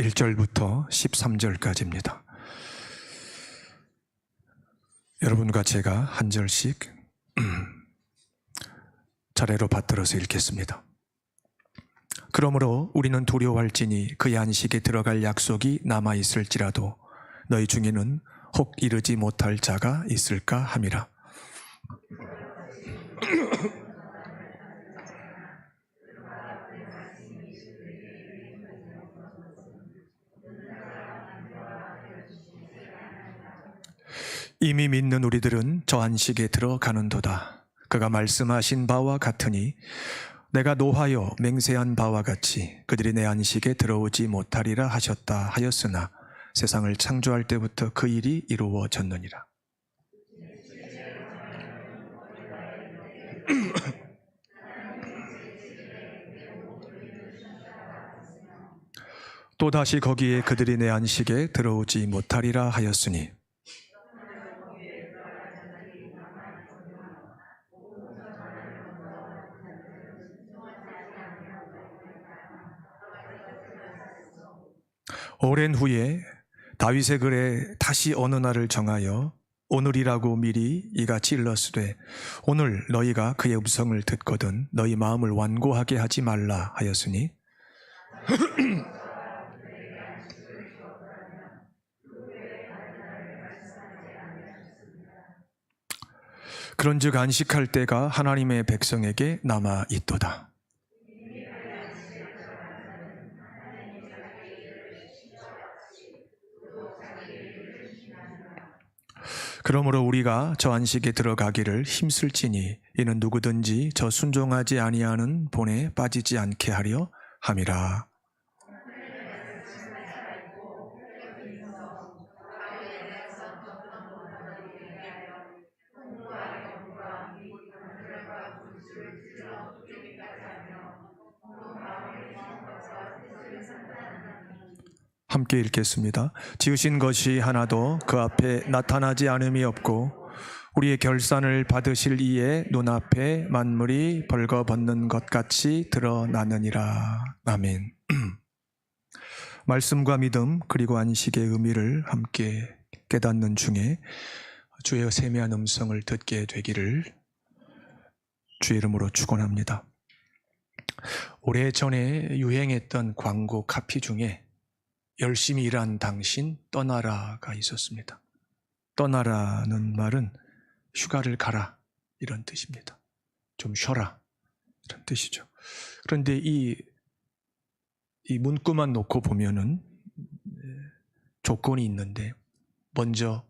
1절부터 13절까지입니다. 여러분과 제가 한 절씩 차례로 받들어서 읽겠습니다. 그러므로 우리는 두려워할지니 그의 안식에 들어갈 약속이 남아있을지라도 너희 중에는 혹 이르지 못할 자가 있을까 함이라. 이미 믿는 우리들은 저 안식에 들어가는도다. 그가 말씀하신 바와 같으니 내가 노하여 맹세한 바와 같이 그들이 내 안식에 들어오지 못하리라 하셨다 하였으나 세상을 창조할 때부터 그 일이 이루어졌느니라. 또다시 거기에 그들이 내 안식에 들어오지 못하리라 하였으니 오랜 후에 다윗의 글에 다시 어느 날을 정하여 오늘이라고 미리 이같이 일렀으되 오늘 너희가 그의 음성을 듣거든 너희 마음을 완고하게 하지 말라 하였으니 그런즉 안식할 때가 하나님의 백성에게 남아 있도다. 그러므로 우리가 저 안식에 들어가기를 힘쓸지니 이는 누구든지 저 순종하지 아니하는 본에 빠지지 않게 하려 함이라. 함께 읽겠습니다. 지으신 것이 하나도 그 앞에 나타나지 않음이 없고 우리의 결산을 받으실 이의 눈앞에 만물이 벌거벗는 것 같이 드러나느니라. 아멘. 말씀과 믿음 그리고 안식의 의미를 함께 깨닫는 중에 주의 세미한 음성을 듣게 되기를 주의 이름으로 축원합니다. 오래전에 유행했던 광고 카피 중에 열심히 일한 당신 떠나라가 있었습니다. 떠나라는 말은 휴가를 가라 이런 뜻입니다. 좀 쉬어라 이런 뜻이죠. 그런데 이 문구만 놓고 보면은 조건이 있는데 먼저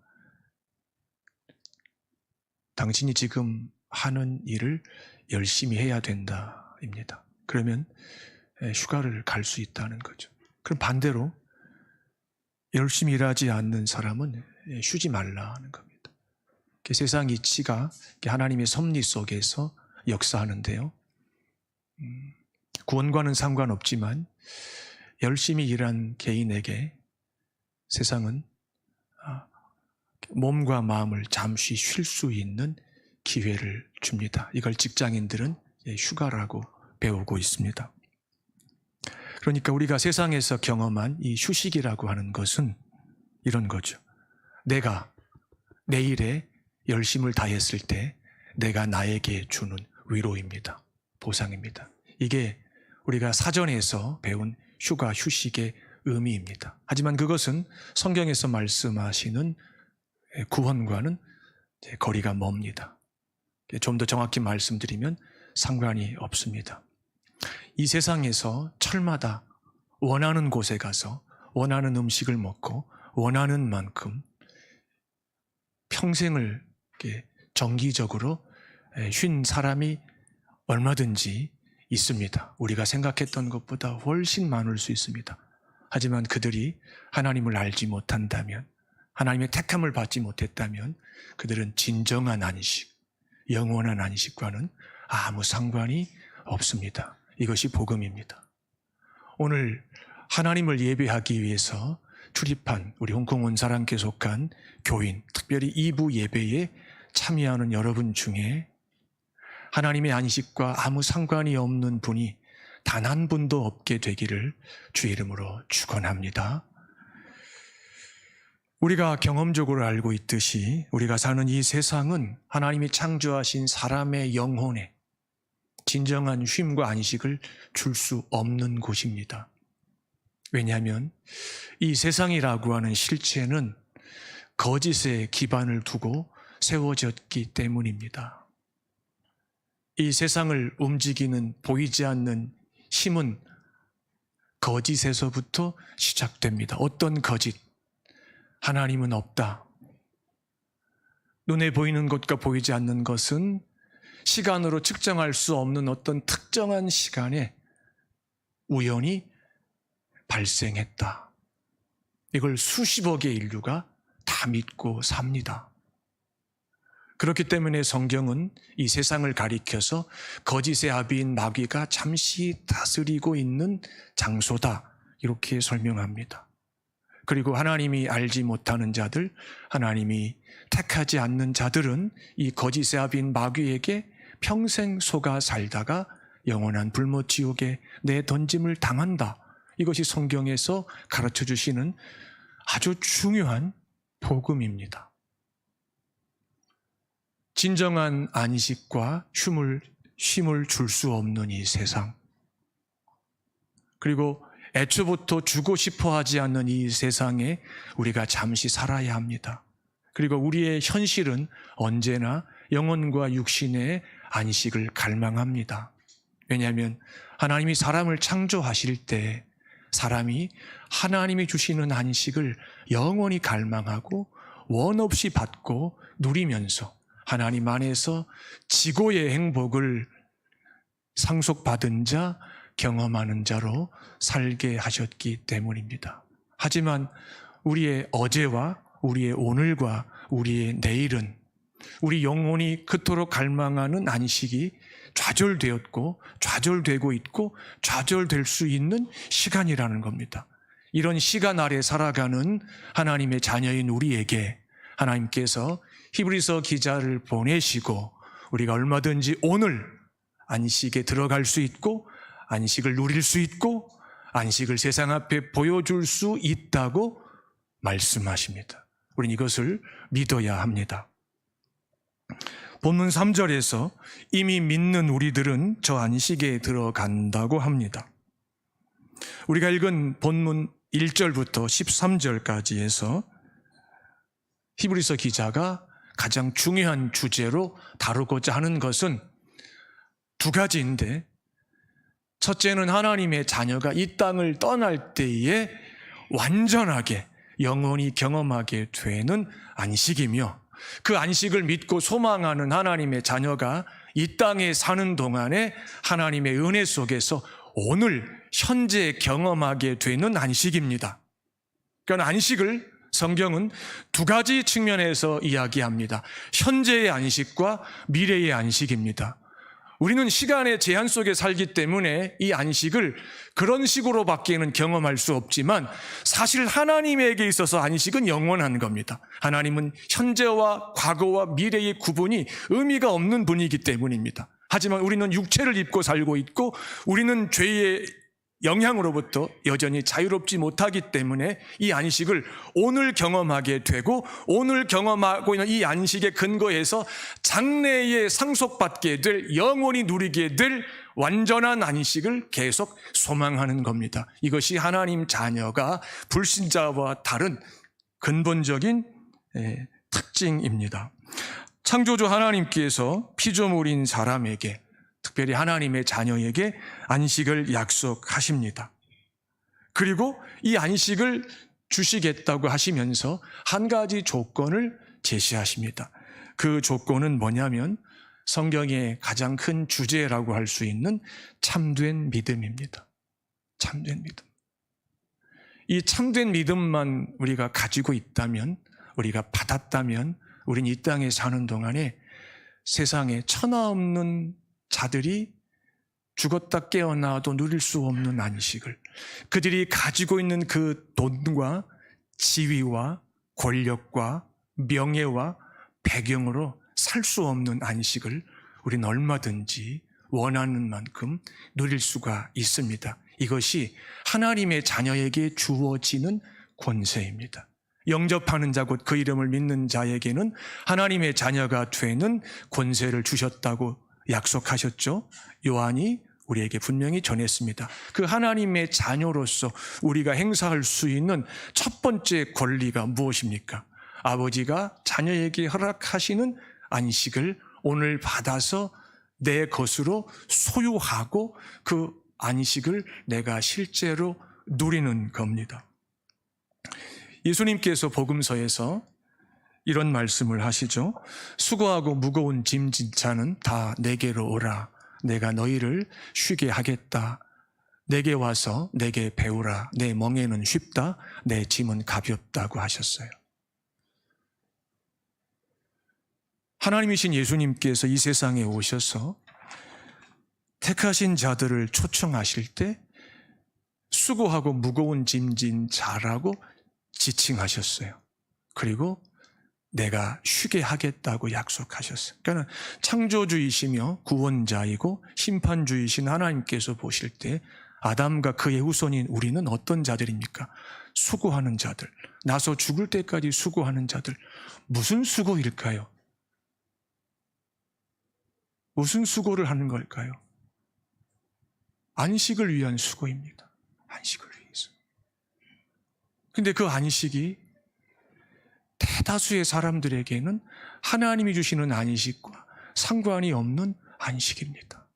당신이 지금 하는 일을 열심히 해야 된다입니다. 그러면 휴가를 갈 수 있다는 거죠. 그럼 반대로 열심히 일하지 않는 사람은 쉬지 말라 하는 겁니다. 세상 이치가 하나님의 섭리 속에서 역사하는데요. 구원과는 상관없지만 열심히 일한 개인에게 세상은 몸과 마음을 잠시 쉴 수 있는 기회를 줍니다. 이걸 직장인들은 휴가라고 배우고 있습니다. 그러니까 우리가 세상에서 경험한 이 휴식이라고 하는 것은 이런 거죠. 내가 내 일에 열심을 다했을 때 내가 나에게 주는 위로입니다. 보상입니다. 이게 우리가 사전에서 배운 휴가, 휴식의 의미입니다. 하지만 그것은 성경에서 말씀하시는 구원과는 거리가 멉니다. 좀 더 정확히 말씀드리면 상관이 없습니다. 이 세상에서 철마다 원하는 곳에 가서 원하는 음식을 먹고 원하는 만큼 평생을 정기적으로 쉰 사람이 얼마든지 있습니다. 우리가 생각했던 것보다 훨씬 많을 수 있습니다. 하지만 그들이 하나님을 알지 못한다면, 하나님의 택함을 받지 못했다면 그들은 진정한 안식, 영원한 안식과는 아무 상관이 없습니다. 이것이 복음입니다. 오늘 하나님을 예배하기 위해서 출입한 우리 홍콩 원사랑교회 속한 교인, 특별히 2부 예배에 참여하는 여러분 중에 하나님의 안식과 아무 상관이 없는 분이 단 한 분도 없게 되기를 주의 이름으로 축원합니다. 우리가 경험적으로 알고 있듯이 우리가 사는 이 세상은 하나님이 창조하신 사람의 영혼에 진정한 쉼과 안식을 줄 수 없는 곳입니다. 왜냐하면 이 세상이라고 하는 실체는 거짓에 기반을 두고 세워졌기 때문입니다. 이 세상을 움직이는 보이지 않는 힘은 거짓에서부터 시작됩니다. 어떤 거짓? 하나님은 없다. 눈에 보이는 것과 보이지 않는 것은 시간으로 측정할 수 없는 어떤 특정한 시간에 우연히 발생했다. 이걸 수십억의 인류가 다 믿고 삽니다. 그렇기 때문에 성경은 이 세상을 가리켜서 거짓의 아비인 마귀가 잠시 다스리고 있는 장소다, 이렇게 설명합니다. 그리고 하나님이 알지 못하는 자들, 하나님이 택하지 않는 자들은 이 거짓의 아비인 마귀에게 평생 속아 살다가 영원한 불못 지옥에 내던짐을 당한다. 이것이 성경에서 가르쳐 주시는 아주 중요한 복음입니다. 진정한 안식과 쉼을 줄 수 없는 이 세상, 그리고 애초부터 주고 싶어 하지 않는 이 세상에 우리가 잠시 살아야 합니다. 그리고 우리의 현실은 언제나 영혼과 육신의 안식을 갈망합니다. 왜냐하면 하나님이 사람을 창조하실 때 사람이 하나님이 주시는 안식을 영원히 갈망하고 원 없이 받고 누리면서 하나님 안에서 지고의 행복을 상속받은 자, 경험하는 자로 살게 하셨기 때문입니다. 하지만 우리의 어제와 우리의 오늘과 우리의 내일은 우리 영혼이 그토록 갈망하는 안식이 좌절되었고 좌절되고 있고 좌절될 수 있는 시간이라는 겁니다. 이런 시간 아래 살아가는 하나님의 자녀인 우리에게 하나님께서 히브리서 기자를 보내시고 우리가 얼마든지 오늘 안식에 들어갈 수 있고 안식을 누릴 수 있고 안식을 세상 앞에 보여줄 수 있다고 말씀하십니다. 우리는 이것을 믿어야 합니다. 본문 3절에서 이미 믿는 우리들은 저 안식에 들어간다고 합니다. 우리가 읽은 본문 1절부터 13절까지에서 히브리서 기자가 가장 중요한 주제로 다루고자 하는 것은 두 가지인데, 첫째는 하나님의 자녀가 이 땅을 떠날 때에 완전하게 영원히 경험하게 되는 안식이며, 그 안식을 믿고 소망하는 하나님의 자녀가 이 땅에 사는 동안에 하나님의 은혜 속에서 오늘 현재 경험하게 되는 안식입니다. 그러니까 안식을 성경은 두 가지 측면에서 이야기합니다. 현재의 안식과 미래의 안식입니다. 우리는 시간의 제한 속에 살기 때문에 이 안식을 그런 식으로밖에는 경험할 수 없지만 사실 하나님에게 있어서 안식은 영원한 겁니다. 하나님은 현재와 과거와 미래의 구분이 의미가 없는 분이기 때문입니다. 하지만 우리는 육체를 입고 살고 있고 우리는 죄의 영향으로부터 여전히 자유롭지 못하기 때문에 이 안식을 오늘 경험하게 되고 오늘 경험하고 있는 이 안식에 근거해서 장래에 상속받게 될, 영원히 누리게 될 완전한 안식을 계속 소망하는 겁니다. 이것이 하나님 자녀가 불신자와 다른 근본적인 특징입니다. 창조주 하나님께서 피조물인 사람에게, 특별히 하나님의 자녀에게 안식을 약속하십니다. 그리고 이 안식을 주시겠다고 하시면서 한 가지 조건을 제시하십니다. 그 조건은 뭐냐면 성경의 가장 큰 주제라고 할 수 있는 참된 믿음입니다. 참된 믿음. 이 참된 믿음만 우리가 가지고 있다면, 우리가 받았다면 우린 이 땅에 사는 동안에 세상에 천하 없는 자들이 죽었다 깨어나도 누릴 수 없는 안식을, 그들이 가지고 있는 그 돈과 지위와 권력과 명예와 배경으로 살 수 없는 안식을 우리는 얼마든지 원하는 만큼 누릴 수가 있습니다. 이것이 하나님의 자녀에게 주어지는 권세입니다. 영접하는 자 곧 그 이름을 믿는 자에게는 하나님의 자녀가 되는 권세를 주셨다고 약속하셨죠. 요한이 우리에게 분명히 전했습니다. 그 하나님의 자녀로서 우리가 행사할 수 있는 첫 번째 권리가 무엇입니까? 아버지가 자녀에게 허락하시는 안식을 오늘 받아서 내 것으로 소유하고 그 안식을 내가 실제로 누리는 겁니다. 예수님께서 복음서에서 이런 말씀을 하시죠. 수고하고 무거운 짐진 자는 다 내게로 오라. 내가 너희를 쉬게 하겠다. 내게 와서 내게 배우라. 내 멍에는 쉽다. 내 짐은 가볍다고 하셨어요. 하나님이신 예수님께서 이 세상에 오셔서 택하신 자들을 초청하실 때 수고하고 무거운 짐진 자라고 지칭하셨어요. 그리고 내가 쉬게 하겠다고 약속하셨어요. 그러니까 창조주이시며 구원자이고 심판주이신 하나님께서 보실 때 아담과 그의 후손인 우리는 어떤 자들입니까? 수고하는 자들, 나서 죽을 때까지 수고하는 자들. 무슨 수고일까요? 무슨 수고를 하는 걸까요? 안식을 위한 수고입니다. 안식을 위해서. 근데 그 안식이 대다수의 사람들에게는 하나님이 주시는 안식과 상관이 없는 안식입니다.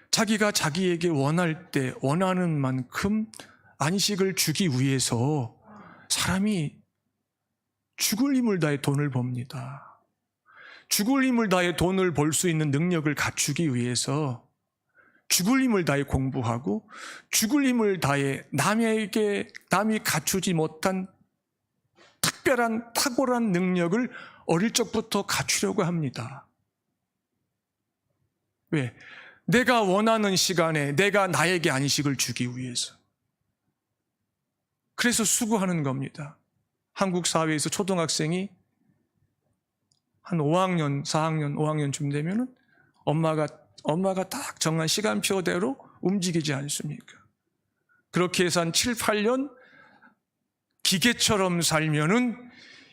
자기가 자기에게 원할 때 원하는 만큼 안식을 주기 위해서 사람이 죽을 힘을 다해 돈을 법니다. 죽을 힘을 다해 돈을 벌 수 있는 능력을 갖추기 위해서 죽을 힘을 다해 공부하고 죽을 힘을 다해 남이 갖추지 못한 특별한 탁월한 능력을 어릴 적부터 갖추려고 합니다. 왜? 내가 원하는 시간에 내가 나에게 안식을 주기 위해서. 그래서 수고하는 겁니다. 한국 사회에서 초등학생이 한 5학년, 4학년, 5학년쯤 되면은 엄마가 딱 정한 시간표대로 움직이지 않습니까? 그렇게 해서 한 7, 8년 기계처럼 살면은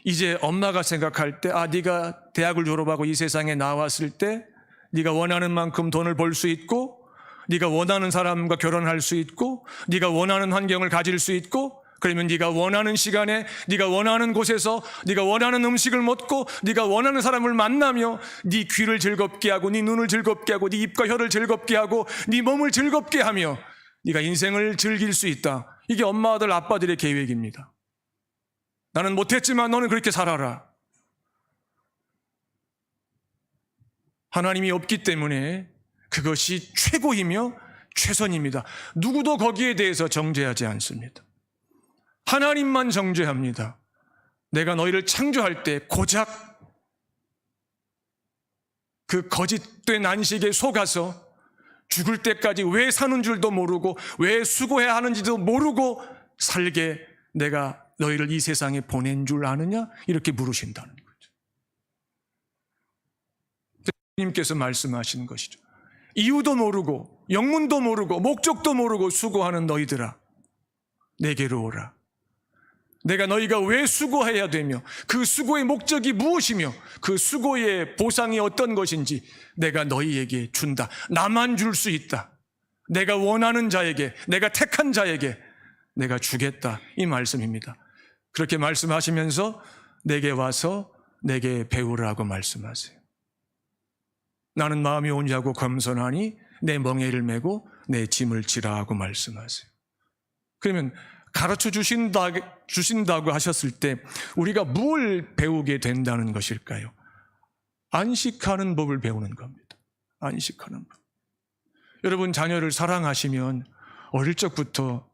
이제 엄마가 생각할 때 네가 대학을 졸업하고 이 세상에 나왔을 때 네가 원하는 만큼 돈을 벌 수 있고 네가 원하는 사람과 결혼할 수 있고 네가 원하는 환경을 가질 수 있고 그러면 네가 원하는 시간에 네가 원하는 곳에서 네가 원하는 음식을 먹고 네가 원하는 사람을 만나며 네 귀를 즐겁게 하고 네 눈을 즐겁게 하고 네 입과 혀를 즐겁게 하고 네 몸을 즐겁게 하며 네가 인생을 즐길 수 있다. 이게 엄마들 아빠들의 계획입니다. 나는 못했지만 너는 그렇게 살아라. 하나님이 없기 때문에 그것이 최고이며 최선입니다. 누구도 거기에 대해서 정죄하지 않습니다. 하나님만 정죄합니다. 내가 너희를 창조할 때 고작 그 거짓된 안식에 속아서 죽을 때까지 왜 사는 줄도 모르고 왜 수고해야 하는지도 모르고 살게 내가 너희를 이 세상에 보낸 줄 아느냐? 이렇게 물으신다는 거죠. 주님께서 말씀하시는 것이죠. 이유도 모르고 영문도 모르고 목적도 모르고 수고하는 너희들아 내게로 오라. 내가 너희가 왜 수고해야 되며 그 수고의 목적이 무엇이며 그 수고의 보상이 어떤 것인지 내가 너희에게 준다. 나만 줄 수 있다. 내가 원하는 자에게, 내가 택한 자에게 내가 주겠다. 이 말씀입니다. 그렇게 말씀하시면서 내게 와서 내게 배우라고 말씀하세요. 나는 마음이 온유하고 겸손하니 내 멍에를 메고 내 짐을 지라 하고 말씀하세요. 그러면 가르쳐 주신다고 하셨을 때 우리가 뭘 배우게 된다는 것일까요? 안식하는 법을 배우는 겁니다. 안식하는 법. 여러분 자녀를 사랑하시면 어릴 적부터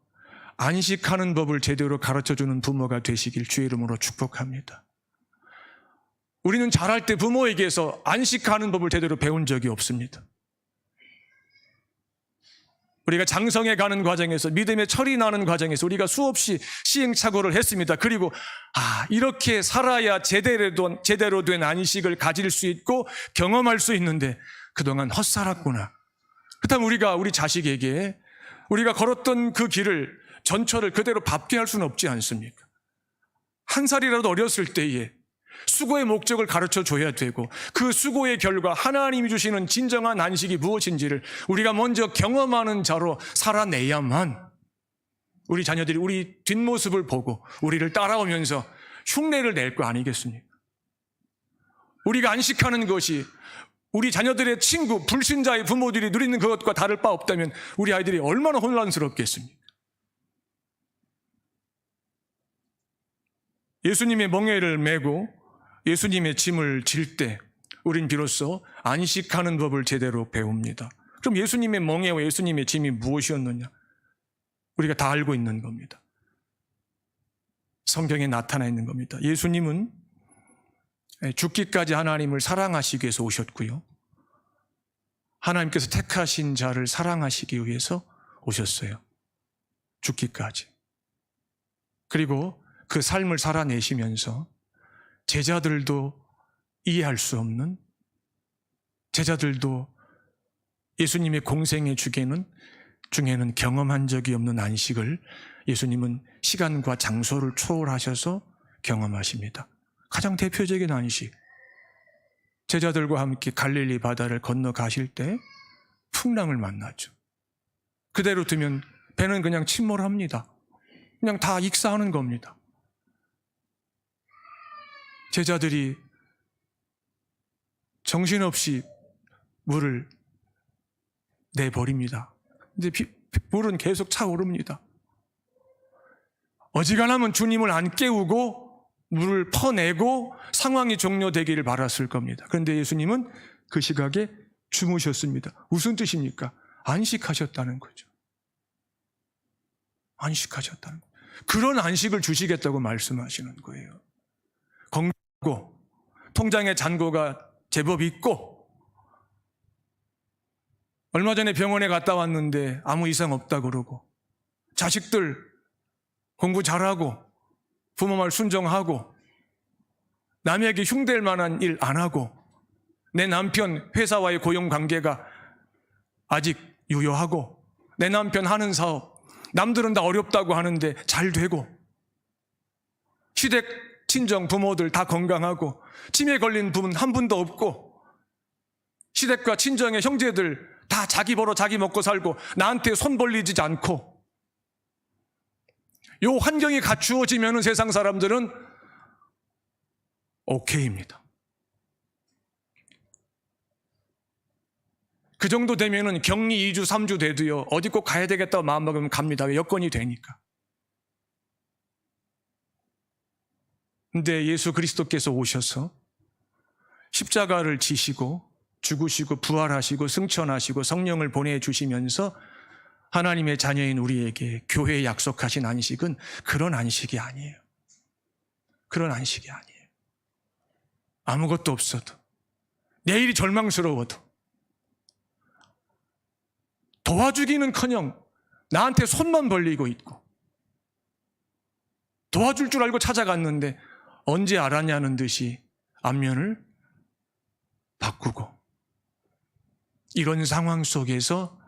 안식하는 법을 제대로 가르쳐주는 부모가 되시길 주의 이름으로 축복합니다. 우리는 자랄 때 부모에게서 안식하는 법을 제대로 배운 적이 없습니다. 우리가 장성해 가는 과정에서 믿음의 철이 나는 과정에서 우리가 수없이 시행착오를 했습니다. 그리고 이렇게 살아야 제대로 된 안식을 가질 수 있고 경험할 수 있는데 그동안 헛살았구나. 그렇다면 우리가 우리 자식에게 우리가 걸었던 그 길을 전철을 그대로 밟게 할 수는 없지 않습니까? 한 살이라도 어렸을 때에 수고의 목적을 가르쳐 줘야 되고 그 수고의 결과 하나님이 주시는 진정한 안식이 무엇인지를 우리가 먼저 경험하는 자로 살아내야만 우리 자녀들이 우리 뒷모습을 보고 우리를 따라오면서 흉내를 낼 거 아니겠습니까? 우리가 안식하는 것이 우리 자녀들의 친구, 불신자의 부모들이 누리는 그것과 다를 바 없다면 우리 아이들이 얼마나 혼란스럽겠습니까? 예수님의 멍에를 메고 예수님의 짐을 질 때 우린 비로소 안식하는 법을 제대로 배웁니다. 그럼 예수님의 멍에와 예수님의 짐이 무엇이었느냐? 우리가 다 알고 있는 겁니다. 성경에 나타나 있는 겁니다. 예수님은 죽기까지 하나님을 사랑하시기 위해서 오셨고요. 하나님께서 택하신 자를 사랑하시기 위해서 오셨어요. 죽기까지. 그리고 그 삶을 살아내시면서 제자들도 이해할 수 없는, 제자들도 예수님의 공생의 중에는 경험한 적이 없는 안식을 예수님은 시간과 장소를 초월하셔서 경험하십니다. 가장 대표적인 안식, 제자들과 함께 갈릴리 바다를 건너가실 때 풍랑을 만나죠. 그대로 두면 배는 그냥 침몰합니다. 그냥 다 익사하는 겁니다. 제자들이 정신없이 물을 내버립니다. 근데 물은 계속 차오릅니다. 어지간하면 주님을 안 깨우고 물을 퍼내고 상황이 종료되기를 바랐을 겁니다. 그런데 예수님은 그 시각에 주무셨습니다. 무슨 뜻입니까? 안식하셨다는 거죠. 안식하셨다는 거예요. 그런 안식을 주시겠다고 말씀하시는 거예요. 건강하고 통장에 잔고가 제법 있고 얼마 전에 병원에 갔다 왔는데 아무 이상 없다 그러고 자식들 공부 잘하고 부모 말 순종하고 남에게 흉될 만한 일 안 하고 내 남편 회사와의 고용관계가 아직 유효하고 내 남편 하는 사업 남들은 다 어렵다고 하는데 잘 되고 시댁 친정 부모들 다 건강하고 치매 걸린 분 한 분도 없고 시댁과 친정의 형제들 다 자기 벌어 자기 먹고 살고 나한테 손 벌리지 않고 요 환경이 갖추어지면 세상 사람들은 오케이입니다. 그 정도 되면은 격리 2주 3주 돼도요 어디 꼭 가야 되겠다고 마음먹으면 갑니다. 왜? 여건이 되니까. 근데 예수 그리스도께서 오셔서 십자가를 지시고 죽으시고 부활하시고 승천하시고 성령을 보내주시면서 하나님의 자녀인 우리에게 교회에 약속하신 안식은 그런 안식이 아니에요. 그런 안식이 아니에요. 아무것도 없어도 내일이 절망스러워도 도와주기는커녕 나한테 손만 벌리고 있고 도와줄 줄 알고 찾아갔는데 언제 알았냐는 듯이 안면을 바꾸고 이런 상황 속에서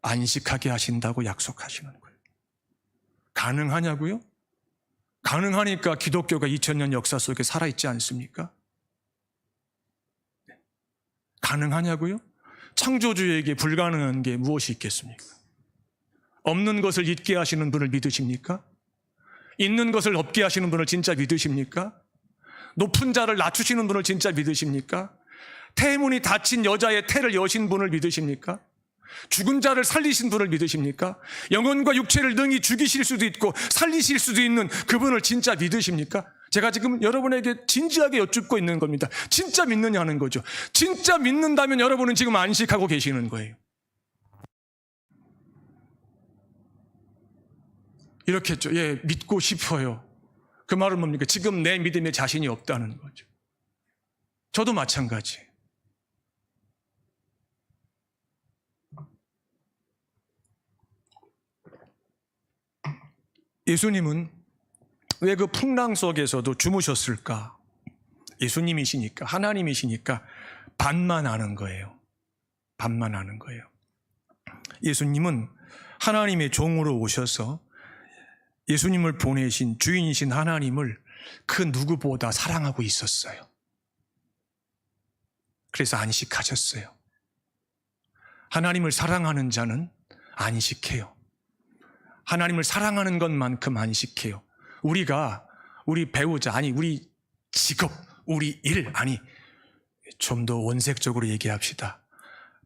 안식하게 하신다고 약속하시는 거예요. 가능하냐고요? 가능하니까 기독교가 2000년 역사 속에 살아있지 않습니까? 가능하냐고요? 창조주에게 불가능한 게 무엇이 있겠습니까? 없는 것을 있게 하시는 분을 믿으십니까? 있는 것을 없게 하시는 분을 진짜 믿으십니까? 높은 자를 낮추시는 분을 진짜 믿으십니까? 태문이 닫힌 여자의 태를 여신 분을 믿으십니까? 죽은 자를 살리신 분을 믿으십니까? 영혼과 육체를 능히 죽이실 수도 있고 살리실 수도 있는 그분을 진짜 믿으십니까? 제가 지금 여러분에게 진지하게 여쭙고 있는 겁니다. 진짜 믿느냐는 거죠. 진짜 믿는다면 여러분은 지금 안식하고 계시는 거예요. 이렇게 했죠. 예, 믿고 싶어요. 그 말은 뭡니까? 지금 내 믿음에 자신이 없다는 거죠. 저도 마찬가지. 예수님은 왜 그 풍랑 속에서도 주무셨을까? 예수님이시니까, 하나님이시니까 반만 아는 거예요. 반만 아는 거예요. 예수님은 하나님의 종으로 오셔서 예수님을 보내신 주인이신 하나님을 그 누구보다 사랑하고 있었어요. 그래서 안식하셨어요. 하나님을 사랑하는 자는 안식해요. 하나님을 사랑하는 것만큼 안식해요. 우리 배우자, 우리 직업, 우리 일, 좀 더 원색적으로 얘기합시다.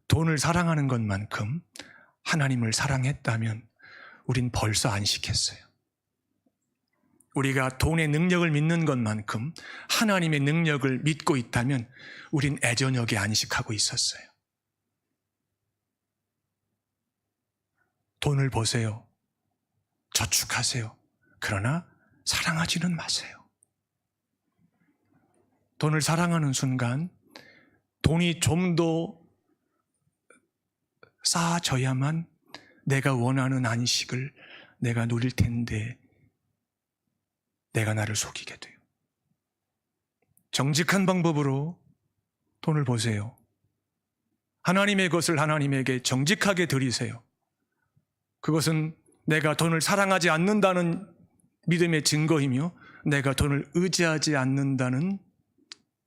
돈을 사랑하는 것만큼 하나님을 사랑했다면 우린 벌써 안식했어요. 우리가 돈의 능력을 믿는 것만큼 하나님의 능력을 믿고 있다면 우린 애저녁에 안식하고 있었어요. 돈을 보세요. 저축하세요. 그러나 사랑하지는 마세요. 돈을 사랑하는 순간 돈이 좀 더 쌓아져야만 내가 원하는 안식을 내가 누릴 텐데 내가 나를 속이게 돼요. 정직한 방법으로 돈을 보세요. 하나님의 것을 하나님에게 정직하게 드리세요. 그것은 내가 돈을 사랑하지 않는다는 믿음의 증거이며 내가 돈을 의지하지 않는다는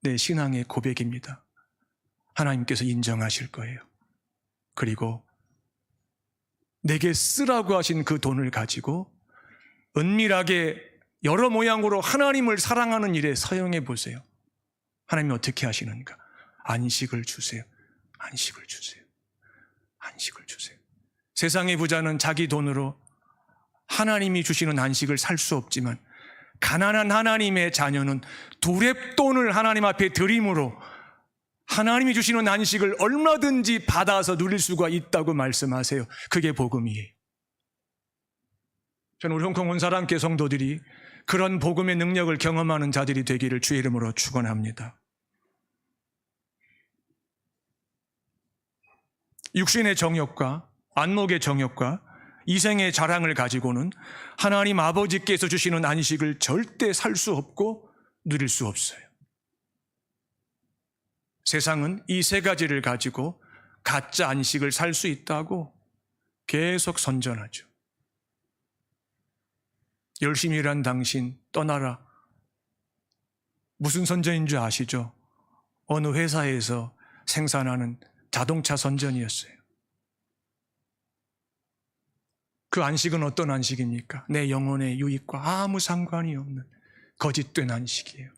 내 신앙의 고백입니다. 하나님께서 인정하실 거예요. 그리고 내게 쓰라고 하신 그 돈을 가지고 은밀하게 여러 모양으로 하나님을 사랑하는 일에 사용해 보세요. 하나님이 어떻게 하시는가? 안식을 주세요. 안식을 주세요. 안식을 주세요. 세상의 부자는 자기 돈으로 하나님이 주시는 안식을 살 수 없지만 가난한 하나님의 자녀는 두렙돈을 하나님 앞에 드림으로 하나님이 주시는 안식을 얼마든지 받아서 누릴 수가 있다고 말씀하세요. 그게 복음이에요. 저는 우리 홍콩 온사랑교회 성도들이 그런 복음의 능력을 경험하는 자들이 되기를 주의 이름으로 축원합니다. 육신의 정욕과 안목의 정욕과 이생의 자랑을 가지고는 하나님 아버지께서 주시는 안식을 절대 살 수 없고 누릴 수 없어요. 세상은 이 세 가지를 가지고 가짜 안식을 살 수 있다고 계속 선전하죠. 열심히 일한 당신 떠나라. 무슨 선전인 줄 아시죠? 어느 회사에서 생산하는 자동차 선전이었어요. 그 안식은 어떤 안식입니까? 내 영혼의 유익과 아무 상관이 없는 거짓된 안식이에요.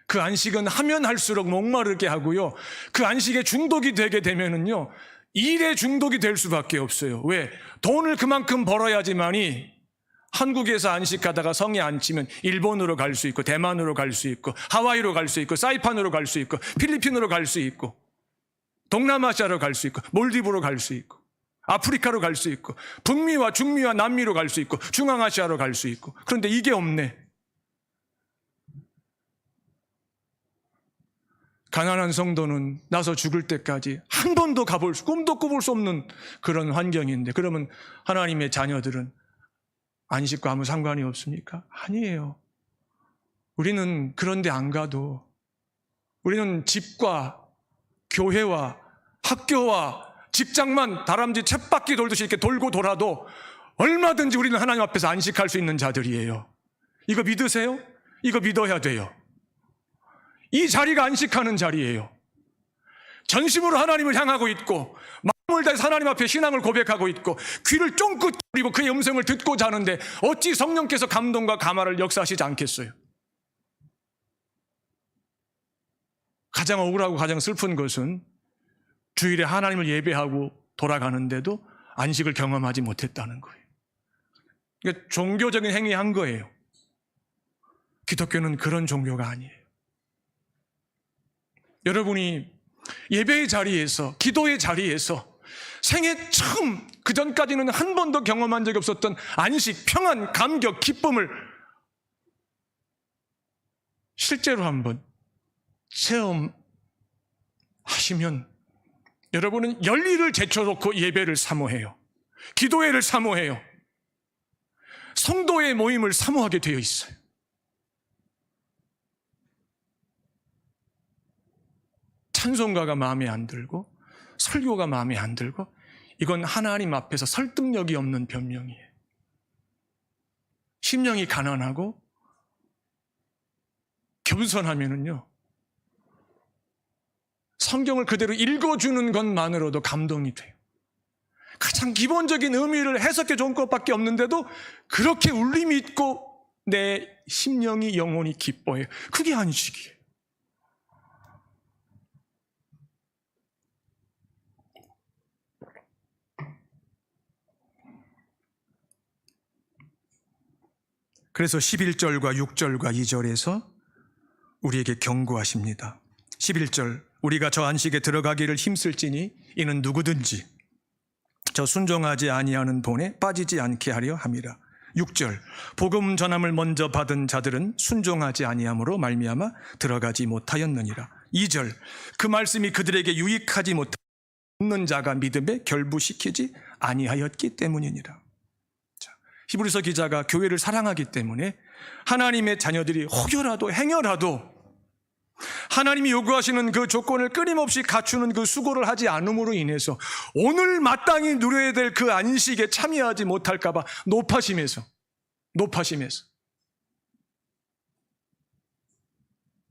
그 안식은 하면 할수록 목마르게 하고요. 그 안식에 중독이 되게 되면은요, 일에 중독이 될 수밖에 없어요. 왜? 돈을 그만큼 벌어야지만이 한국에서 안식하다가 성에 안 치면 일본으로 갈 수 있고, 대만으로 갈 수 있고, 하와이로 갈 수 있고, 사이판으로 갈 수 있고, 필리핀으로 갈 수 있고, 동남아시아로 갈 수 있고, 몰디브로 갈 수 있고, 아프리카로 갈 수 있고, 북미와 중미와 남미로 갈 수 있고, 중앙아시아로 갈 수 있고. 그런데 이게 없네. 가난한 성도는 나서 죽을 때까지 한 번도 꿈도 꿔볼 수 없는 그런 환경인데, 그러면 하나님의 자녀들은 안식과 아무 상관이 없습니까? 아니에요. 우리는 그런데 안 가도, 우리는 집과 교회와 학교와 직장만 다람쥐 쳇바퀴 돌듯이 이렇게 돌고 돌아도 얼마든지 우리는 하나님 앞에서 안식할 수 있는 자들이에요. 이거 믿으세요? 이거 믿어야 돼요. 이 자리가 안식하는 자리예요. 전심으로 하나님을 향하고 있고 마음을 다해서 하나님 앞에 신앙을 고백하고 있고 귀를 쫑긋 기울이고 그의 음성을 듣고 자는데 어찌 성령께서 감동과 감화를 역사하시지 않겠어요? 가장 억울하고 가장 슬픈 것은 주일에 하나님을 예배하고 돌아가는데도 안식을 경험하지 못했다는 거예요. 그러니까 종교적인 행위한 거예요. 기독교는 그런 종교가 아니에요. 여러분이 예배의 자리에서, 기도의 자리에서 생애 처음, 그전까지는 한 번도 경험한 적이 없었던 안식, 평안, 감격, 기쁨을 실제로 한번 체험하시면 여러분은 열일을 제쳐놓고 예배를 사모해요. 기도회를 사모해요. 성도의 모임을 사모하게 되어 있어요. 찬송가가 마음에 안 들고 설교가 마음에 안 들고 이건 하나님 앞에서 설득력이 없는 변명이에요. 심령이 가난하고 겸손하면은요, 성경을 그대로 읽어주는 것만으로도 감동이 돼요. 가장 기본적인 의미를 해석해 준 것밖에 없는데도 그렇게 울림이 있고 내 심령이 영혼이 기뻐해요. 그게 안식이에요. 그래서 11절과 6절과 2절에서 우리에게 경고하십니다. 11절, 우리가 저 안식에 들어가기를 힘쓸지니 이는 누구든지 저 순종하지 아니하는 본에 빠지지 않게 하려 함이라. 6절, 복음 전함을 먼저 받은 자들은 순종하지 아니함으로 말미암아 들어가지 못하였느니라. 2절, 그 말씀이 그들에게 유익하지 못하는 자가 믿음에 결부시키지 아니하였기 때문이니라. 히브리서 기자가 교회를 사랑하기 때문에 하나님의 자녀들이 혹여라도 행여라도 하나님이 요구하시는 그 조건을 끊임없이 갖추는 그 수고를 하지 않음으로 인해서 오늘 마땅히 누려야 될 그 안식에 참여하지 못할까 봐 높아심에서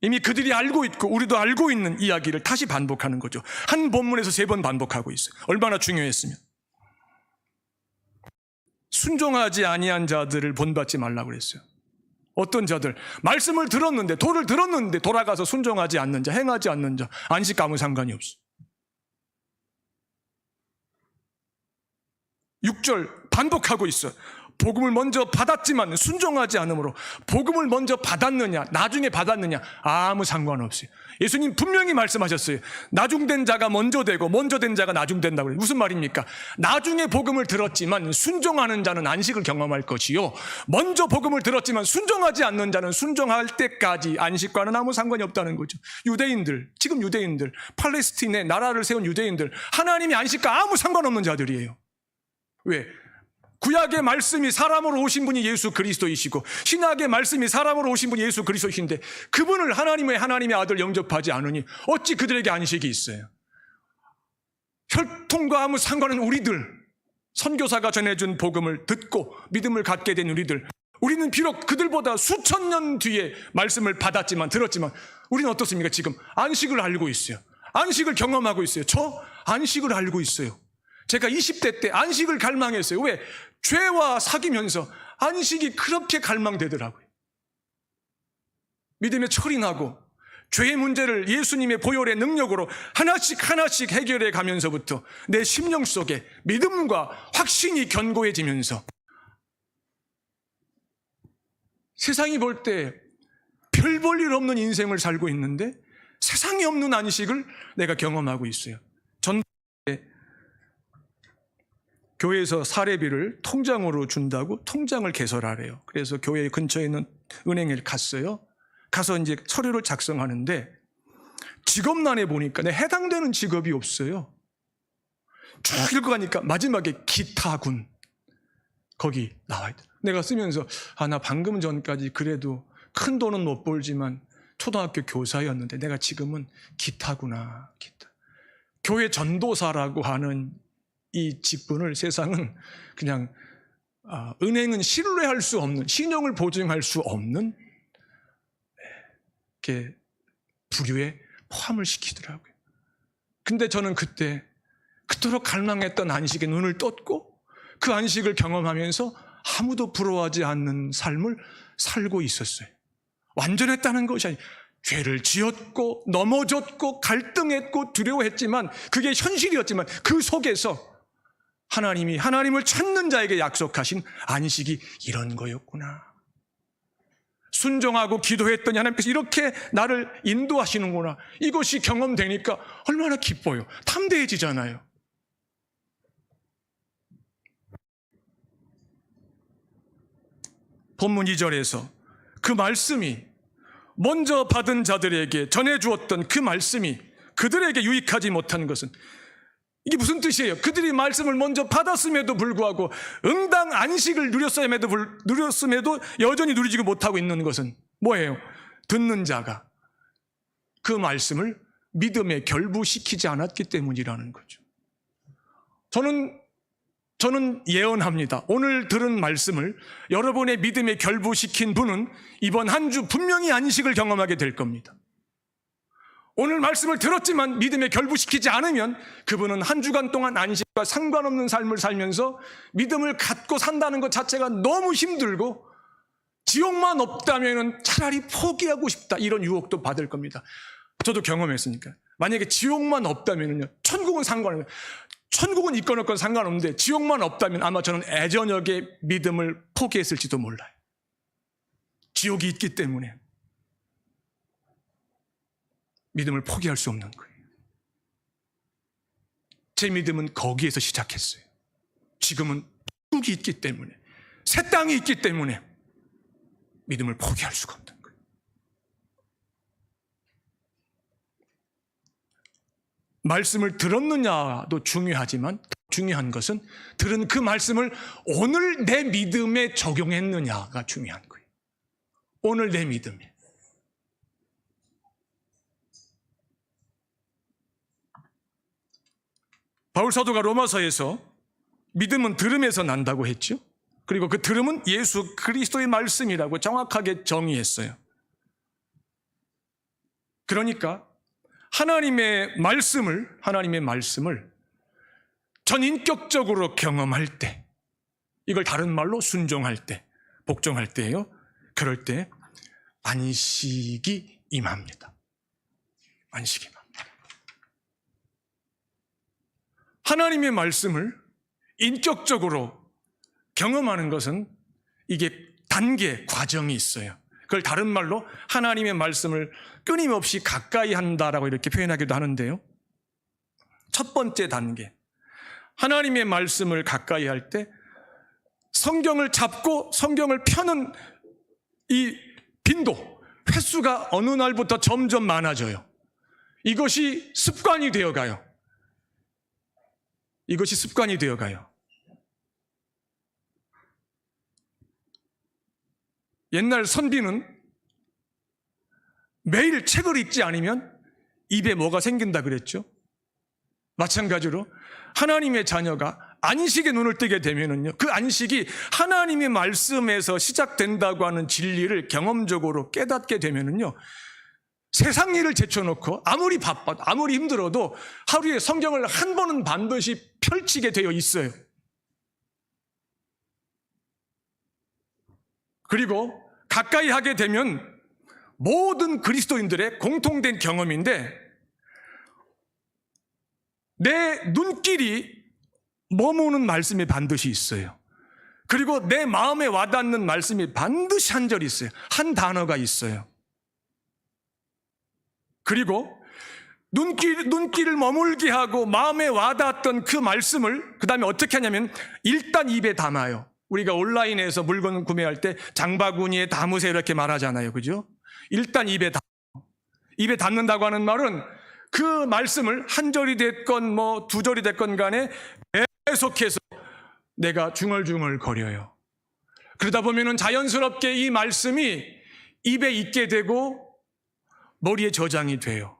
이미 그들이 알고 있고 우리도 알고 있는 이야기를 다시 반복하는 거죠. 한 본문에서 3번 반복하고 있어요. 얼마나 중요했으면. 순종하지 아니한 자들을 본받지 말라고 그랬어요. 어떤 자들, 말씀을 들었는데, 도를 들었는데 돌아가서 순종하지 않는 자, 행하지 않는 자, 안식과 아무 상관이 없어. 6절 반복하고 있어. 복음을 먼저 받았지만 순종하지 않으므로 복음을 먼저 받았느냐, 나중에 받았느냐 아무 상관없어요. 예수님 분명히 말씀하셨어요. 나중된 자가 먼저 되고 먼저 된 자가 나중된다고 그래요. 무슨 말입니까? 나중에 복음을 들었지만 순종하는 자는 안식을 경험할 것이요, 먼저 복음을 들었지만 순종하지 않는 자는 순종할 때까지 안식과는 아무 상관이 없다는 거죠. 지금 유대인들, 팔레스틴에 나라를 세운 유대인들, 하나님이 안식과 아무 상관없는 자들이에요. 왜? 구약의 말씀이 사람으로 오신 분이 예수 그리스도이시고 신약의 말씀이 사람으로 오신 분이 예수 그리스도이신데 그분을 하나님의 아들 영접하지 않으니 어찌 그들에게 안식이 있어요? 혈통과 아무 상관은 우리들, 선교사가 전해준 복음을 듣고 믿음을 갖게 된 우리는 비록 그들보다 수천 년 뒤에 말씀을 들었지만 우리는 어떻습니까? 지금 안식을 알고 있어요. 안식을 경험하고 있어요. 저 안식을 알고 있어요. 제가 20대 때 안식을 갈망했어요. 왜? 죄와 사귀면서 안식이 그렇게 갈망되더라고요. 믿음의 철이 나고 죄의 문제를 예수님의 보혈의 능력으로 하나씩 해결해 가면서부터 내 심령 속에 믿음과 확신이 견고해지면서 세상이 볼 때 별 볼 일 없는 인생을 살고 있는데 세상에 없는 안식을 내가 경험하고 있어요. 교회에서 사례비를 통장으로 준다고 통장을 개설하래요. 그래서 교회 근처에 있는 은행에 갔어요. 가서 이제 서류를 작성하는데 직업란에 보니까 해당되는 직업이 없어요. 쭉 읽어가니까 마지막에 기타군 거기 나와 있다. 내가 쓰면서 나 방금 전까지 그래도 큰 돈은 못 벌지만 초등학교 교사였는데 내가 지금은 기타구나. 기타. 교회 전도사라고 하는 이 직분을 세상은 그냥 은행은 신뢰할 수 없는, 신용을 보증할 수 없는 이렇게 부류에 포함을 시키더라고요. 근데 저는 그때 그토록 갈망했던 안식에 눈을 떴고 그 안식을 경험하면서 아무도 부러워하지 않는 삶을 살고 있었어요. 완전했다는 것이 아니에요. 죄를 지었고 넘어졌고 갈등했고 두려워했지만 그게 현실이었지만 그 속에서 하나님을 찾는 자에게 약속하신 안식이 이런 거였구나. 순종하고 기도했더니 하나님께서 이렇게 나를 인도하시는구나. 이것이 경험되니까 얼마나 기뻐요. 탐대해지잖아요. 본문 2절에서 그 말씀이 먼저 받은 자들에게 전해주었던 그 말씀이 그들에게 유익하지 못한 것은 이게 무슨 뜻이에요? 그들이 말씀을 먼저 받았음에도 불구하고 응당 안식을 누렸음에도 여전히 누리지 못하고 있는 것은 뭐예요? 듣는 자가 그 말씀을 믿음에 결부시키지 않았기 때문이라는 거죠. 저는 예언합니다. 오늘 들은 말씀을 여러분의 믿음에 결부시킨 분은 이번 한 주 분명히 안식을 경험하게 될 겁니다. 오늘 말씀을 들었지만 믿음에 결부시키지 않으면 그분은 한 주간 동안 안식과 상관없는 삶을 살면서 믿음을 갖고 산다는 것 자체가 너무 힘들고 지옥만 없다면 차라리 포기하고 싶다, 이런 유혹도 받을 겁니다. 저도 경험했으니까. 만약에 지옥만 없다면요, 천국은 상관없어요. 천국은 있건 없건 상관없는데 지옥만 없다면 아마 저는 애저녁에 믿음을 포기했을지도 몰라요. 지옥이 있기 때문에 믿음을 포기할 수 없는 거예요. 제 믿음은 거기에서 시작했어요. 지금은 천국이 있기 때문에, 새 땅이 있기 때문에 믿음을 포기할 수가 없는 거예요. 말씀을 들었느냐도 중요하지만 중요한 것은 들은 그 말씀을 오늘 내 믿음에 적용했느냐가 중요한 거예요. 오늘 내 믿음에. 바울 사도가 로마서에서 믿음은 들음에서 난다고 했죠. 그리고 그 들음은 예수 그리스도의 말씀이라고 정확하게 정의했어요. 그러니까 하나님의 말씀을 전인격적으로 경험할 때, 이걸 다른 말로 순종할 때, 복종할 때예요. 그럴 때 안식이 임합니다. 안식이 임합니다. 하나님의 말씀을 인격적으로 경험하는 것은 이게 단계, 과정이 있어요. 그걸 다른 말로 하나님의 말씀을 끊임없이 가까이 한다라고 이렇게 표현하기도 하는데요. 첫 번째 단계, 하나님의 말씀을 가까이 할 때 성경을 잡고 성경을 펴는 이 빈도, 횟수가 어느 날부터 점점 많아져요. 이것이 습관이 되어가요. 이것이 습관이 되어가요. 옛날 선비는 매일 책을 읽지 않으면 입에 뭐가 생긴다 그랬죠. 마찬가지로 하나님의 자녀가 안식에 눈을 뜨게 되면은요, 그 안식이 하나님의 말씀에서 시작된다고 하는 진리를 경험적으로 깨닫게 되면은요, 세상 일을 제쳐놓고 아무리 바빠도 아무리 힘들어도 하루에 성경을 한 번은 반드시 펼치게 되어 있어요. 그리고 가까이 하게 되면 모든 그리스도인들의 공통된 경험인데, 내 눈길이 머무는 말씀이 반드시 있어요. 그리고 내 마음에 와닿는 말씀이 반드시 한 절 있어요. 한 단어가 있어요. 그리고 눈길을 머물게 하고 마음에 와닿았던 그 말씀을 그 다음에 어떻게 하냐면 일단 입에 담아요. 우리가 온라인에서 물건 구매할 때 장바구니에 담으세요 이렇게 말하잖아요. 그죠? 일단 입에 담는다고 하는 말은 그 말씀을 한 절이 됐건 뭐 두 절이 됐건 간에 계속해서 내가 중얼중얼 거려요. 그러다 보면은 자연스럽게 이 말씀이 입에 있게 되고 머리에 저장이 돼요.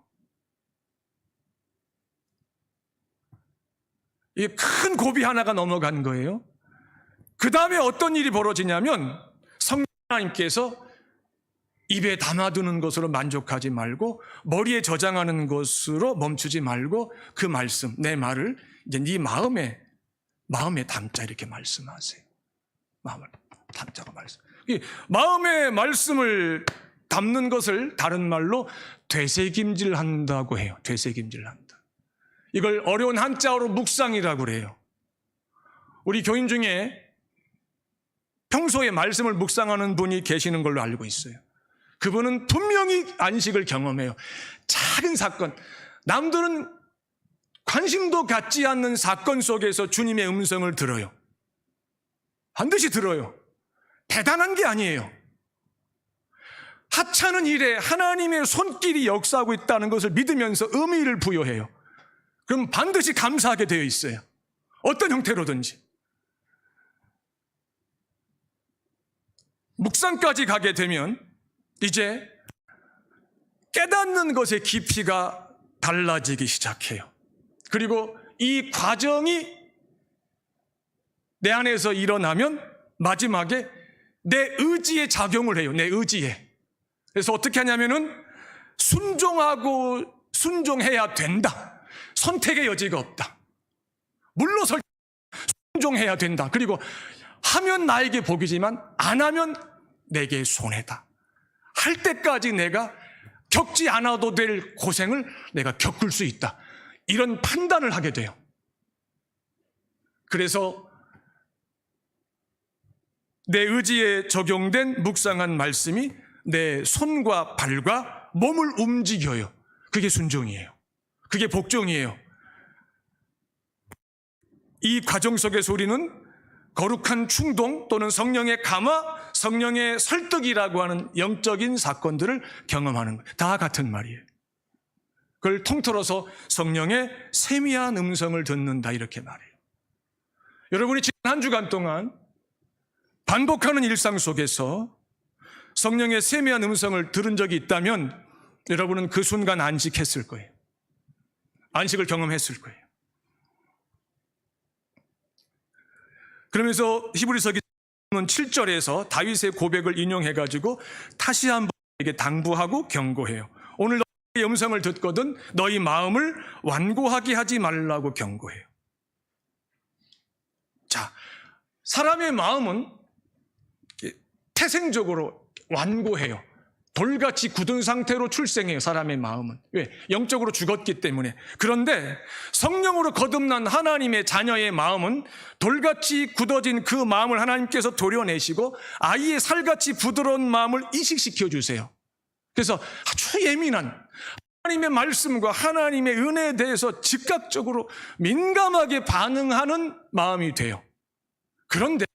이 큰 고비 하나가 넘어간 거예요. 그 다음에 어떤 일이 벌어지냐면 성령 하나님께서 입에 담아두는 것으로 만족하지 말고 머리에 저장하는 것으로 멈추지 말고 그 말씀, 내 말을 이제 네 마음에 담자 이렇게 말씀하세요. 마음을 담자고 말씀. 이 마음의 말씀을 담는 것을 다른 말로 되새김질한다고 해요. 되새김질한다. 이걸 어려운 한자어로 묵상이라고 그래요. 우리 교인 중에 평소에 말씀을 묵상하는 분이 계시는 걸로 알고 있어요. 그분은 분명히 안식을 경험해요. 작은 사건, 남들은 관심도 갖지 않는 사건 속에서 주님의 음성을 들어요. 반드시 들어요. 대단한 게 아니에요. 하찮은 일에 하나님의 손길이 역사하고 있다는 것을 믿으면서 의미를 부여해요. 그럼 반드시 감사하게 되어 있어요. 어떤 형태로든지. 묵상까지 가게 되면 이제 깨닫는 것의 깊이가 달라지기 시작해요. 그리고 이 과정이 내 안에서 일어나면 마지막에 내 의지에 작용을 해요. 내 의지에. 그래서 어떻게 하냐면은 순종해야 된다. 선택의 여지가 없다. 물러설 순종해야 된다. 그리고 하면 나에게 복이지만 안 하면 내게 손해다. 할 때까지 내가 겪지 않아도 될 고생을 내가 겪을 수 있다. 이런 판단을 하게 돼요. 그래서 내 의지에 적용된 묵상한 말씀이 내 손과 발과 몸을 움직여요. 그게 순종이에요. 그게 복종이에요. 이 과정 속에서 우리는 거룩한 충동 또는 성령의 감화, 성령의 설득이라고 하는 영적인 사건들을 경험하는 거예요. 다 같은 말이에요. 그걸 통틀어서 성령의 세미한 음성을 듣는다 이렇게 말해요. 여러분이 지난 한 주간 동안 반복하는 일상 속에서 성령의 세미한 음성을 들은 적이 있다면 여러분은 그 순간 안식했을 거예요. 안식을 경험했을 거예요. 그러면서 히브리서 7절에서 다윗의 고백을 인용해가지고 다시 한번 에게 당부하고 경고해요. 오늘 너희의 음성을 듣거든 너희 마음을 완고하게 하지 말라고 경고해요. 자, 사람의 마음은 태생적으로 완고해요. 돌같이 굳은 상태로 출생해요. 사람의 마음은. 왜? 영적으로 죽었기 때문에. 그런데 성령으로 거듭난 하나님의 자녀의 마음은 돌같이 굳어진 그 마음을 하나님께서 도려내시고 아이의 살같이 부드러운 마음을 이식시켜 주세요. 그래서 아주 예민한 하나님의 말씀과 하나님의 은혜에 대해서 즉각적으로 민감하게 반응하는 마음이 돼요. 그런데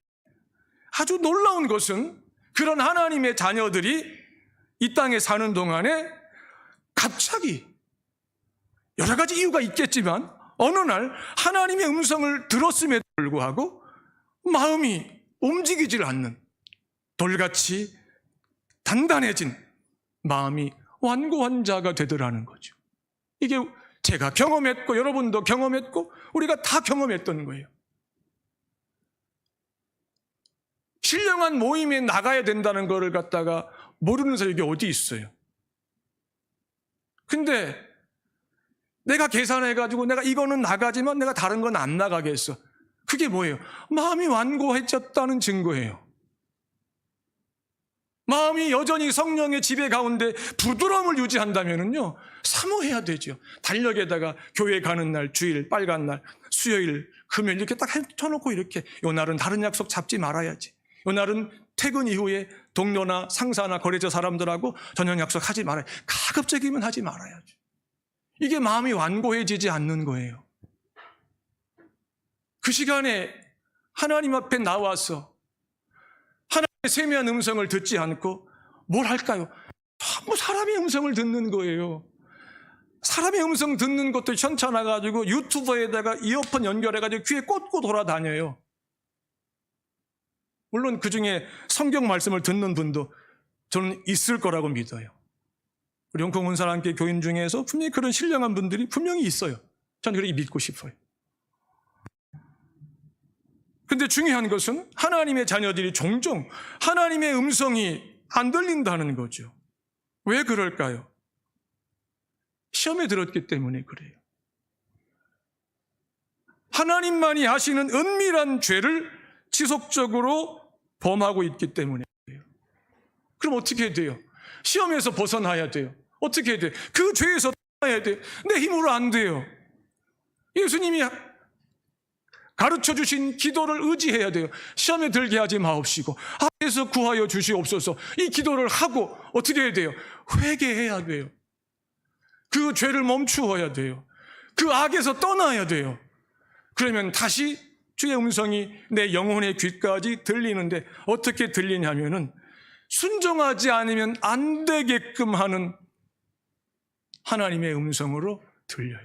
아주 놀라운 것은 그런 하나님의 자녀들이 이 땅에 사는 동안에 갑자기 여러 가지 이유가 있겠지만 어느 날 하나님의 음성을 들었음에도 불구하고 마음이 움직이질 않는 돌같이 단단해진 마음이 완고한 자가 되더라는 거죠. 이게 제가 경험했고 여러분도 경험했고 우리가 다 경험했던 거예요. 신령한 모임에 나가야 된다는 거를 갖다가 모르는 사람이 이게 어디 있어요. 근데 내가 계산해가지고 내가 이거는 나가지만 내가 다른 건 안 나가겠어. 그게 뭐예요? 마음이 완고해졌다는 증거예요. 마음이 여전히 성령의 지배 가운데 부드러움을 유지한다면요 사모해야 되죠. 달력에다가 교회 가는 날, 주일, 빨간 날, 수요일, 금요일 이렇게 딱 해놓고 이렇게 요 날은 다른 약속 잡지 말아야지. 요 날은 퇴근 이후에 동료나 상사나 거래처 사람들하고 저녁 약속하지 말아요. 가급적이면 하지 말아야죠. 이게 마음이 완고해지지 않는 거예요. 그 시간에 하나님 앞에 나와서 하나님의 세미한 음성을 듣지 않고 뭘 할까요? 전부 사람의 음성을 듣는 거예요. 사람의 음성 듣는 것도 현찮아가지고 유튜버에다가 이어폰 연결해가지고 귀에 꽂고 돌아다녀요. 물론 그 중에 성경 말씀을 듣는 분도 저는 있을 거라고 믿어요. 우리 홍콩 온사람께 교인 중에서 분명히 그런 신령한 분들이 분명히 있어요. 저는 그렇게 믿고 싶어요. 근데 중요한 것은 하나님의 자녀들이 종종 하나님의 음성이 안 들린다는 거죠. 왜 그럴까요? 시험에 들었기 때문에 그래요. 하나님만이 하시는 은밀한 죄를 지속적으로 범하고 있기 때문에 그래요. 그럼 어떻게 해야 돼요? 시험에서 벗어나야 돼요. 어떻게 해야 돼요? 그 죄에서 떠나야 돼요. 내 힘으로 안 돼요. 예수님이 가르쳐 주신 기도를 의지해야 돼요. 시험에 들게 하지 마옵시고 악에서 구하여 주시옵소서. 이 기도를 하고 어떻게 해야 돼요? 회개해야 돼요. 그 죄를 멈추어야 돼요. 그 악에서 떠나야 돼요. 그러면 다시 주의 음성이 내 영혼의 귀까지 들리는데 어떻게 들리냐면은 순종하지 않으면 안 되게끔 하는 하나님의 음성으로 들려요.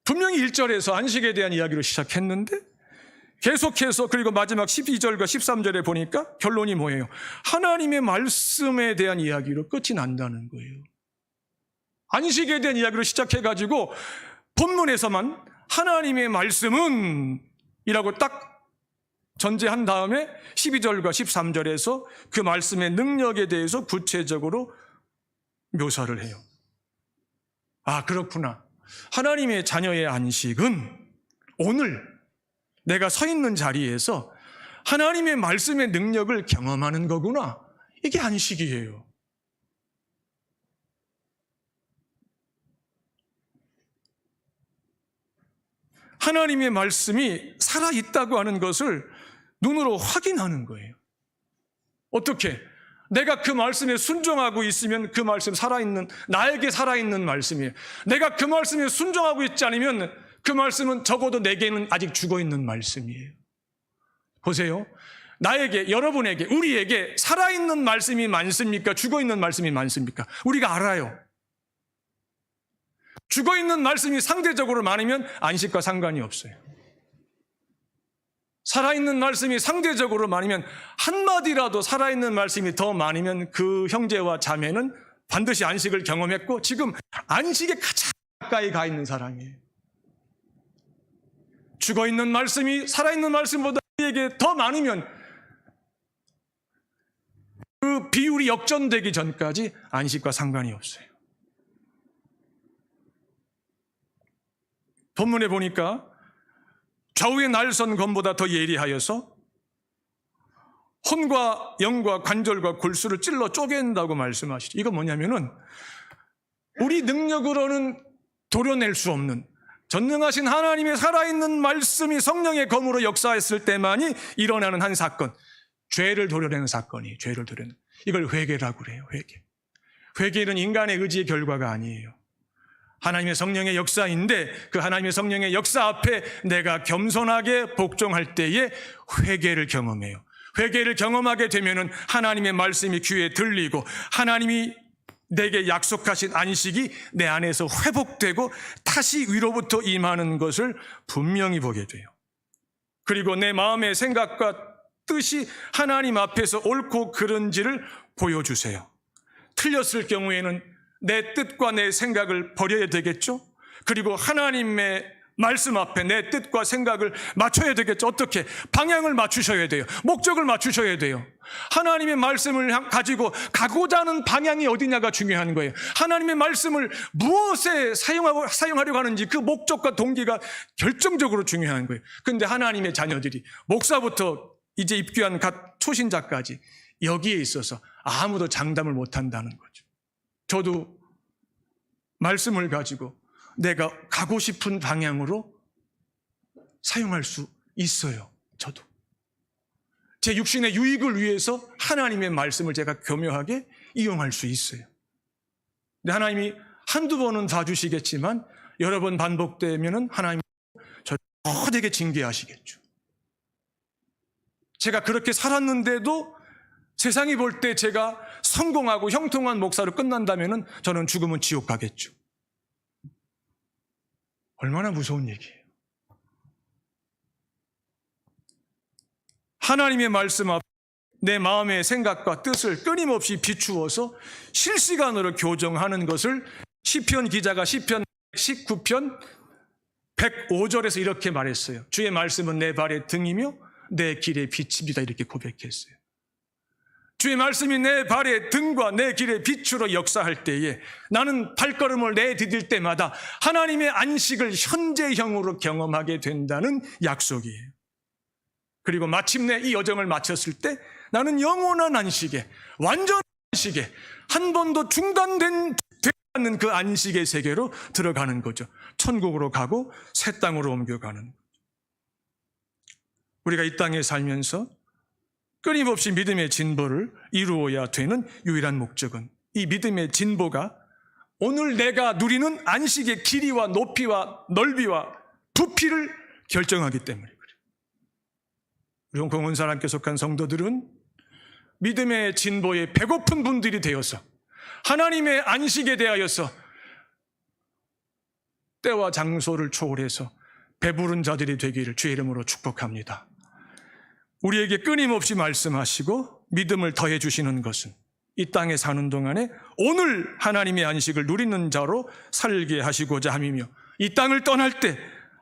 분명히 1절에서 안식에 대한 이야기로 시작했는데 계속해서 그리고 마지막 12절과 13절에 보니까 결론이 뭐예요? 하나님의 말씀에 대한 이야기로 끝이 난다는 거예요. 안식에 대한 이야기로 시작해가지고 본문에서만 하나님의 말씀은 이라고 딱 전제한 다음에 12절과 13절에서 그 말씀의 능력에 대해서 구체적으로 묘사를 해요. 아, 그렇구나. 하나님의 자녀의 안식은 오늘 내가 서 있는 자리에서 하나님의 말씀의 능력을 경험하는 거구나. 이게 안식이에요. 하나님의 말씀이 살아있다고 하는 것을 눈으로 확인하는 거예요. 어떻게? 내가 그 말씀에 순종하고 있으면 그 말씀 살아있는, 나에게 살아있는 말씀이에요. 내가 그 말씀에 순종하고 있지 않으면 그 말씀은 적어도 내게는 아직 죽어있는 말씀이에요. 보세요. 나에게, 여러분에게, 우리에게 살아있는 말씀이 많습니까? 죽어있는 말씀이 많습니까? 우리가 알아요. 죽어있는 말씀이 상대적으로 많으면 안식과 상관이 없어요. 살아있는 말씀이 상대적으로 많으면 한마디라도 살아있는 말씀이 더 많으면 그 형제와 자매는 반드시 안식을 경험했고 지금 안식에 가장 가까이 가 있는 사람이에요. 죽어있는 말씀이 살아있는 말씀보다 우리에게 더 많으면 그 비율이 역전되기 전까지 안식과 상관이 없어요. 본문에 보니까 좌우의 날선 검보다 더 예리하여서 혼과 영과 관절과 골수를 찔러 쪼갠다고 말씀하시죠. 이거 뭐냐면은 우리 능력으로는 도려낼 수 없는 전능하신 하나님의 살아있는 말씀이 성령의 검으로 역사했을 때만이 일어나는 한 사건, 죄를 도려내는 사건이에요. 죄를 도려내는. 이걸 회개라고 그래요. 회개. 회개는 인간의 의지의 결과가 아니에요. 하나님의 성령의 역사인데 그 하나님의 성령의 역사 앞에 내가 겸손하게 복종할 때에 회개를 경험해요. 회개를 경험하게 되면은 하나님의 말씀이 귀에 들리고 하나님이 내게 약속하신 안식이 내 안에서 회복되고 다시 위로부터 임하는 것을 분명히 보게 돼요. 그리고 내 마음의 생각과 뜻이 하나님 앞에서 옳고 그른지를 보여주세요. 틀렸을 경우에는 내 뜻과 내 생각을 버려야 되겠죠? 그리고 하나님의 말씀 앞에 내 뜻과 생각을 맞춰야 되겠죠? 어떻게? 방향을 맞추셔야 돼요. 목적을 맞추셔야 돼요. 하나님의 말씀을 가지고 가고자 하는 방향이 어디냐가 중요한 거예요. 하나님의 말씀을 무엇에 사용하려고 하는지 그 목적과 동기가 결정적으로 중요한 거예요. 그런데 하나님의 자녀들이 목사부터 이제 입교한 갓 초신자까지 여기에 있어서 아무도 장담을 못한다는 거죠. 저도 말씀을 가지고 내가 가고 싶은 방향으로 사용할 수 있어요. 저도. 제 육신의 유익을 위해서 하나님의 말씀을 제가 교묘하게 이용할 수 있어요. 근데 하나님이 한두 번은 봐주시겠지만 여러 번 반복되면은 하나님이 저를 거대하게 징계하시겠죠. 제가 그렇게 살았는데도 세상이 볼 때 제가 성공하고 형통한 목사로 끝난다면은 저는 죽으면 지옥 가겠죠. 얼마나 무서운 얘기예요. 하나님의 말씀 앞에 내 마음의 생각과 뜻을 끊임없이 비추어서 실시간으로 교정하는 것을 시편 기자가 시편 19편 105절에서 이렇게 말했어요. 주의 말씀은 내 발의 등이며 내 길의 빛입니다. 이렇게 고백했어요. 주의 말씀이 내 발의 등과 내 길의 빛으로 역사할 때에 나는 발걸음을 내디딜 때마다 하나님의 안식을 현재형으로 경험하게 된다는 약속이에요. 그리고 마침내 이 여정을 마쳤을 때 나는 영원한 안식에, 완전한 안식에, 한 번도 중단되지 않는 그 안식의 세계로 들어가는 거죠. 천국으로 가고 새 땅으로 옮겨가는 거죠. 우리가 이 땅에 살면서 끊임없이 믿음의 진보를 이루어야 되는 유일한 목적은 이 믿음의 진보가 오늘 내가 누리는 안식의 길이와 높이와 넓이와 부피를 결정하기 때문에 그래요. 우리 공원사람께 속한 성도들은 믿음의 진보에 배고픈 분들이 되어서 하나님의 안식에 대하여서 때와 장소를 초월해서 배부른 자들이 되기를 주의 이름으로 축복합니다. 우리에게 끊임없이 말씀하시고 믿음을 더해 주시는 것은 이 땅에 사는 동안에 오늘 하나님의 안식을 누리는 자로 살게 하시고자 함이며, 이 땅을 떠날 때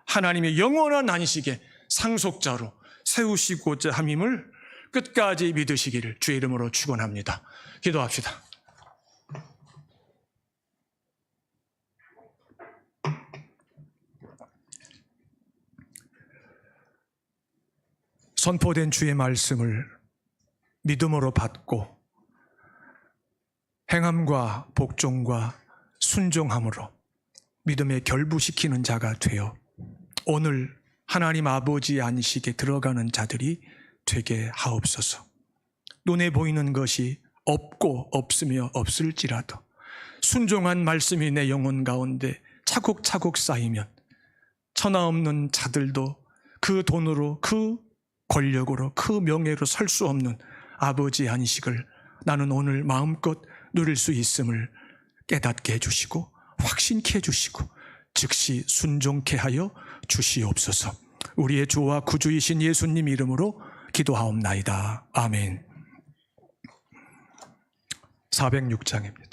하나님의 영원한 안식의 상속자로 세우시고자 함임을 끝까지 믿으시기를 주의 이름으로 축원합니다. 기도합시다. 선포된 주의 말씀을 믿음으로 받고 행함과 복종과 순종함으로 믿음에 결부시키는 자가 되어 오늘 하나님 아버지의 안식에 들어가는 자들이 되게 하옵소서. 눈에 보이는 것이 없고 없으며 없을지라도 순종한 말씀이 내 영혼 가운데 차곡차곡 쌓이면 천하 없는 자들도 그 돈으로, 그 권력으로, 그 명예로 설 수 없는 아버지의 안식을 나는 오늘 마음껏 누릴 수 있음을 깨닫게 해주시고 확신케 해주시고 즉시 순종케 하여 주시옵소서. 우리의 주와 구주이신 예수님 이름으로 기도하옵나이다. 아멘. 406장입니다.